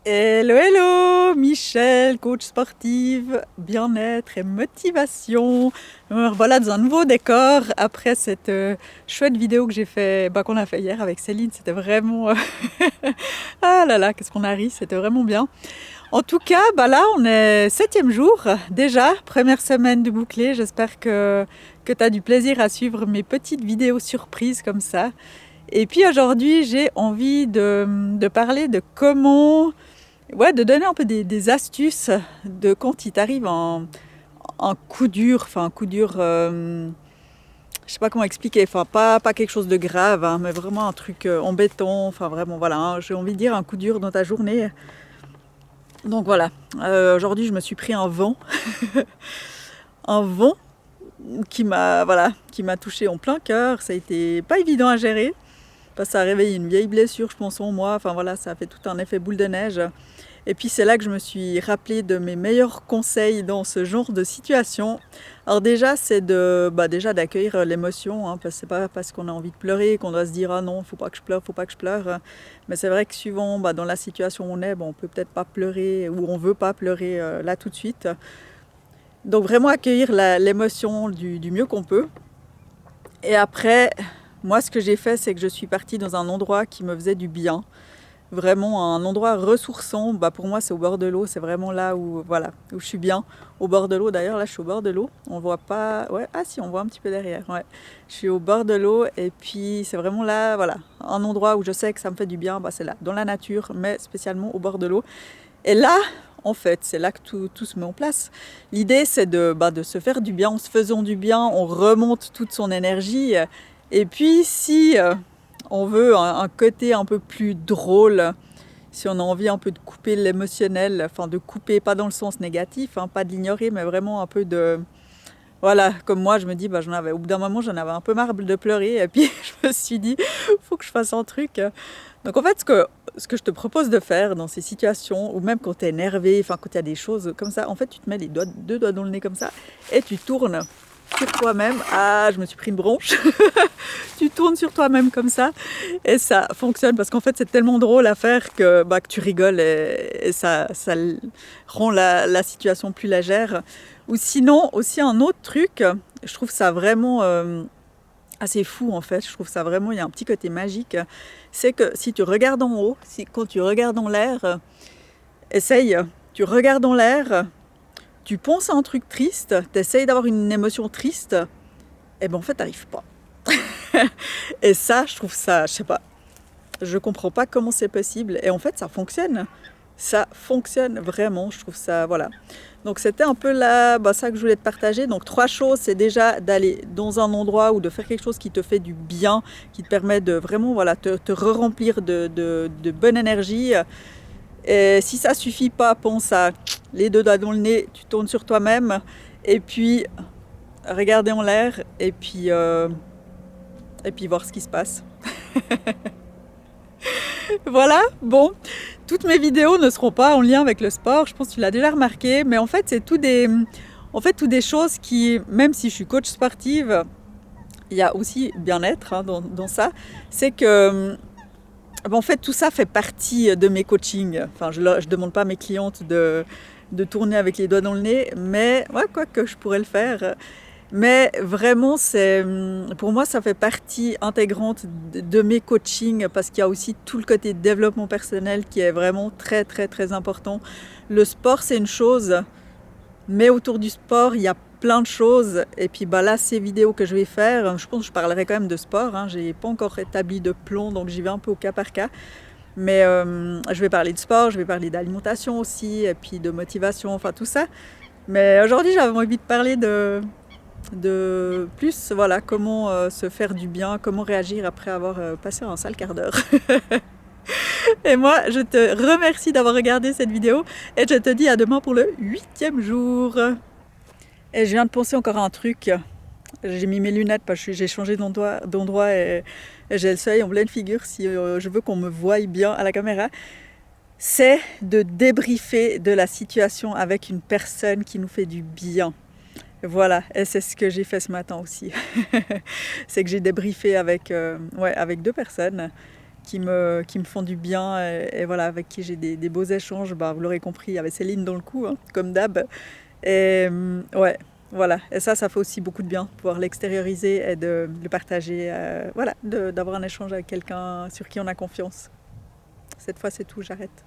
Hello, hello, Michel, coach sportive, bien-être et motivation. Alors, voilà, dans un nouveau décor après cette chouette vidéo que j'ai fait, qu'on a fait hier avec Céline. C'était vraiment, ah là là, qu'est-ce qu'on a ri, c'était vraiment bien. En tout cas, là, on est septième jour déjà, première semaine de bouclé. J'espère que tu as du plaisir à suivre mes petites vidéos surprises comme ça. Et puis aujourd'hui, j'ai envie de parler de comment. Ouais, de donner un peu des astuces de quand il t'arrive un coup dur, enfin un coup dur, je sais pas comment expliquer, enfin pas quelque chose de grave, hein, mais vraiment un truc embêtant, enfin vraiment voilà, hein, j'ai envie de dire un coup dur dans ta journée. Donc voilà, aujourd'hui je me suis pris un vent qui m'a touché en plein cœur, ça a été pas évident à gérer, parce que ça a réveillé une vieille blessure je pense en moi, enfin voilà, ça a fait tout un effet boule de neige. Et puis c'est là que je me suis rappelé de mes meilleurs conseils dans ce genre de situation. Alors déjà, c'est déjà d'accueillir l'émotion, hein, parce que c'est pas parce qu'on a envie de pleurer qu'on doit se dire ah non, faut pas que je pleure, faut pas que je pleure. Mais c'est vrai que suivant dans la situation où on est, on peut peut-être pas pleurer ou on veut pas pleurer là tout de suite. Donc vraiment accueillir l'émotion du mieux qu'on peut. Et après, moi ce que j'ai fait, c'est que je suis partie dans un endroit qui me faisait du bien. Vraiment un endroit ressourçant. Pour moi, c'est au bord de l'eau. C'est vraiment là où, voilà, où je suis bien. Au bord de l'eau. D'ailleurs, là, je suis au bord de l'eau. On voit pas. Ouais, ah si, on voit un petit peu derrière. Ouais. Je suis au bord de l'eau. Et puis, c'est vraiment là, voilà, un endroit où je sais que ça me fait du bien. C'est là, dans la nature, mais spécialement au bord de l'eau. Et là, en fait, c'est là que tout se met en place. L'idée, c'est de se faire du bien. En se faisant du bien, on remonte toute son énergie. Et puis, si on veut un côté un peu plus drôle, si on a envie un peu de couper l'émotionnel, enfin de couper, pas dans le sens négatif, hein, pas de l'ignorer, mais vraiment un peu de... Voilà, comme moi, je me dis, au bout d'un moment, j'en avais un peu marre de pleurer, et puis je me suis dit, faut que je fasse un truc. Donc en fait, ce que je te propose de faire dans ces situations, ou même quand tu es énervé, enfin quand il y a des choses comme ça, en fait, tu te mets deux doigts dans le nez comme ça, et tu tournes sur toi-même. Ah, je me suis pris une bronche. Tu tournes sur toi-même comme ça et ça fonctionne parce qu'en fait c'est tellement drôle à faire que tu rigoles et ça rend la situation plus légère. Ou sinon aussi un autre truc, je trouve ça vraiment assez fou en fait, je trouve ça vraiment, il y a un petit côté magique, c'est que si tu regardes en haut, quand tu regardes en l'air, essaye, tu regardes en l'air, tu penses à un truc triste, tu essayes d'avoir une émotion triste, et en fait t'arrives pas. Et ça, je trouve ça, je sais pas, je comprends pas comment c'est possible. Et en fait, ça fonctionne. Ça fonctionne vraiment, je trouve ça, voilà. Donc c'était un peu là, ça que je voulais te partager. Donc trois choses, c'est déjà d'aller dans un endroit ou de faire quelque chose qui te fait du bien, qui te permet de vraiment, voilà, te re-remplir de bonne énergie. Et si ça suffit pas, pense à les deux doigts dans le nez, tu tournes sur toi-même, et puis regarder en l'air, et puis voir ce qui se passe. Voilà, bon, toutes mes vidéos ne seront pas en lien avec le sport, je pense que tu l'as déjà remarqué, mais en fait, c'est tout des choses qui, même si je suis coach sportive, il y a aussi bien-être dans ça, c'est que, en fait, tout ça fait partie de mes coachings. Enfin, je ne demande pas à mes clientes de tourner avec les doigts dans le nez, mais ouais, quoi que je pourrais le faire. Mais vraiment, pour moi, ça fait partie intégrante de mes coachings parce qu'il y a aussi tout le côté développement personnel qui est vraiment très, très, très important. Le sport, c'est une chose, mais autour du sport, il y a plein de choses. Et puis là, ces vidéos que je vais faire, je pense que je parlerai quand même de sport. Je n'ai pas encore établi de plan, donc j'y vais un peu au cas par cas. Mais je vais parler de sport, je vais parler d'alimentation aussi, et puis de motivation, enfin tout ça. Mais aujourd'hui, j'avais envie de parler de plus, voilà, comment se faire du bien, comment réagir après avoir passé un sale quart d'heure. Et moi, je te remercie d'avoir regardé cette vidéo et je te dis à demain pour le 8e jour. Et je viens de penser encore à un truc. J'ai mis mes lunettes parce que j'ai changé d'endroit et j'ai le soleil en pleine figure si je veux qu'on me voie bien à la caméra. C'est de débriefer de la situation avec une personne qui nous fait du bien. Voilà, et c'est ce que j'ai fait ce matin aussi. C'est que j'ai débriefé avec deux personnes qui me font du bien et voilà, avec qui j'ai des beaux échanges. Bah, vous l'aurez compris, il y avait Céline dans le coup, hein, comme d'hab. Et ouais, voilà. Et ça fait aussi beaucoup de bien, pouvoir l'extérioriser et de le partager. Voilà, d'avoir un échange avec quelqu'un sur qui on a confiance. Cette fois, c'est tout, j'arrête.